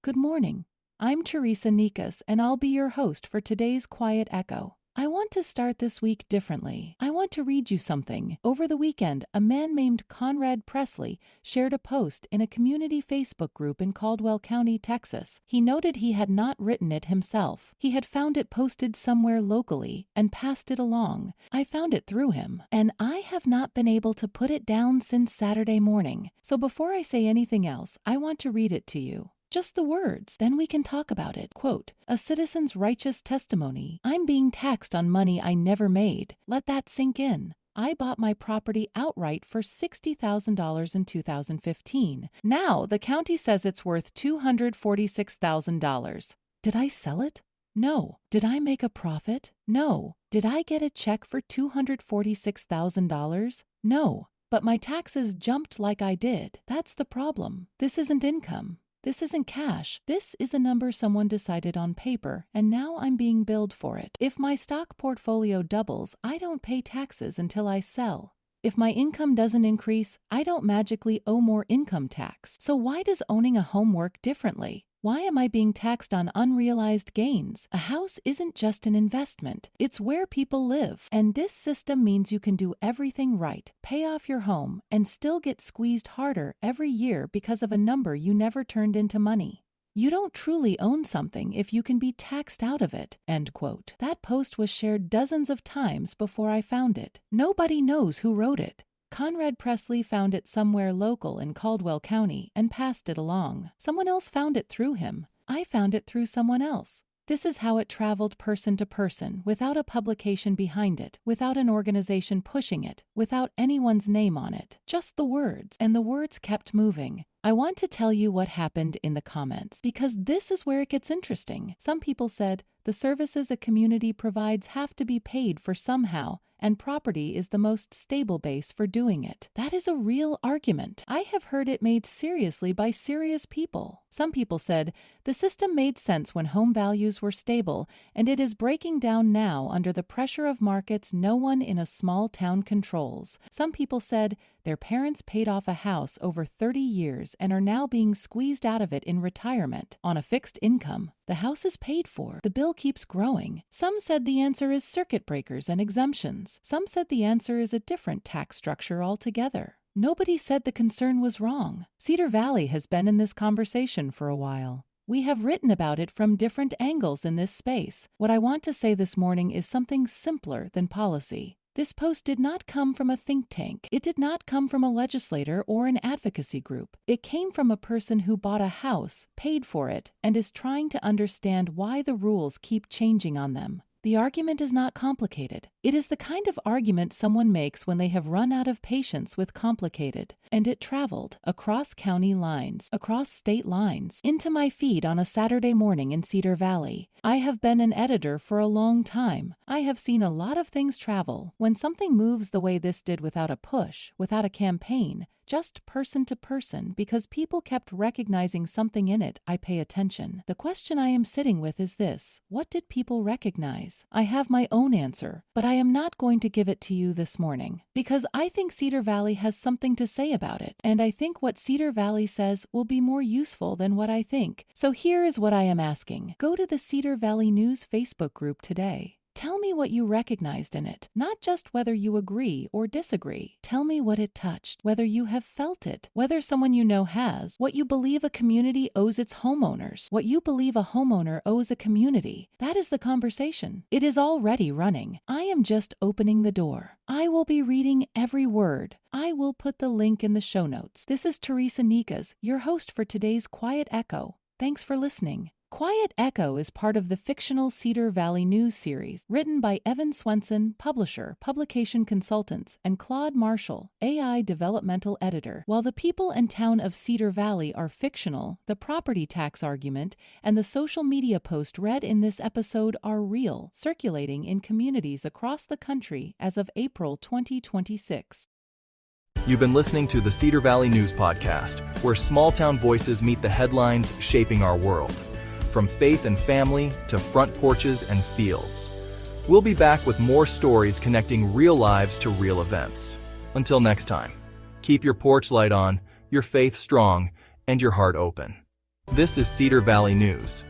Good morning. I'm Teresa Nikas, and I'll be your host for today's Quiet Echo. I want to start this week differently. I want to read you something. Over the weekend, a man named Conrad Presley shared a post in a community Facebook group in Caldwell County, Texas. He noted he had not written it himself. He had found it posted somewhere locally and passed it along. I found it through him, and I have not been able to put it down since Saturday morning. So before I say anything else, I want to read it to you. Just the words, then we can talk about it. Quote, "A citizen's righteous testimony. I'm being taxed on money I never made. Let that sink in. I bought my property outright for $60,000 in 2015. Now the county says it's worth $246,000. Did I sell it? No. Did I make a profit? No. Did I get a check for $246,000? No. But my taxes jumped like I did. That's the problem. This isn't income. This isn't cash. This is a number someone decided on paper, and now I'm being billed for it. If my stock portfolio doubles, I don't pay taxes until I sell. If my income doesn't increase, I don't magically owe more income tax. So why does owning a home work differently? Why am I being taxed on unrealized gains? A house isn't just an investment. It's where people live. And this system means you can do everything right, pay off your home, and still get squeezed harder every year because of a number you never turned into money. You don't truly own something if you can be taxed out of it." End quote. That post was shared dozens of times before I found it. Nobody knows who wrote it. Conrad Presley found it somewhere local in Caldwell County and passed it along. Someone else found it through him. I found it through someone else. This is how it traveled person to person, without a publication behind it, without an organization pushing it, without anyone's name on it. Just the words, and the words kept moving. I want to tell you what happened in the comments, because this is where it gets interesting. Some people said, the services a community provides have to be paid for somehow, and property is the most stable base for doing it. That is a real argument. I have heard it made seriously by serious people. Some people said, the system made sense when home values were stable, and it is breaking down now under the pressure of markets no one in a small town controls. Some people said, their parents paid off a house over 30 years and are now being squeezed out of it in retirement on a fixed income. The house is paid for. The bill keeps growing. Some said the answer is circuit breakers and exemptions. Some said the answer is a different tax structure altogether. Nobody said the concern was wrong. Cedar Valley has been in this conversation for a while. We have written about it from different angles in this space. What I want to say this morning is something simpler than policy. This post did not come from a think tank. It did not come from a legislator or an advocacy group. It came from a person who bought a house, paid for it, and is trying to understand why the rules keep changing on them. The argument is not complicated. It is the kind of argument someone makes when they have run out of patience with complicated. And it traveled across county lines, across state lines, into my feed on a Saturday morning in Cedar Valley. I have been an editor for a long time. I have seen a lot of things travel. When something moves the way this did without a push, without a campaign, just person to person, because people kept recognizing something in it, I pay attention. The question I am sitting with is this: what did people recognize? I have my own answer, but I am not going to give it to you this morning, because I think Cedar Valley has something to say about it, and I think what Cedar Valley says will be more useful than what I think. So here is what I am asking. Go to the Cedar Valley News Facebook group today. Tell me what you recognized in it, not just whether you agree or disagree. Tell me what it touched, whether you have felt it, whether someone you know has, what you believe a community owes its homeowners, what you believe a homeowner owes a community. That is the conversation. It is already running. I am just opening the door. I will be reading every word. I will put the link in the show notes. This is Teresa Nikas, your host for today's Quiet Echo. Thanks for listening. Quiet Echo is part of the fictional Cedar Valley News series, written by Evan Swenson, publisher, publication consultants, and Claude Marshall, AI developmental editor. While the people and town of Cedar Valley are fictional, the property tax argument and the social media post read in this episode are real, circulating in communities across the country as of April 2026. You've been listening to the Cedar Valley News Podcast, where small-town voices meet the headlines shaping our world. From faith and family to front porches and fields. We'll be back with more stories connecting real lives to real events. Until next time, keep your porch light on, your faith strong, and your heart open. This is Cedar Valley News.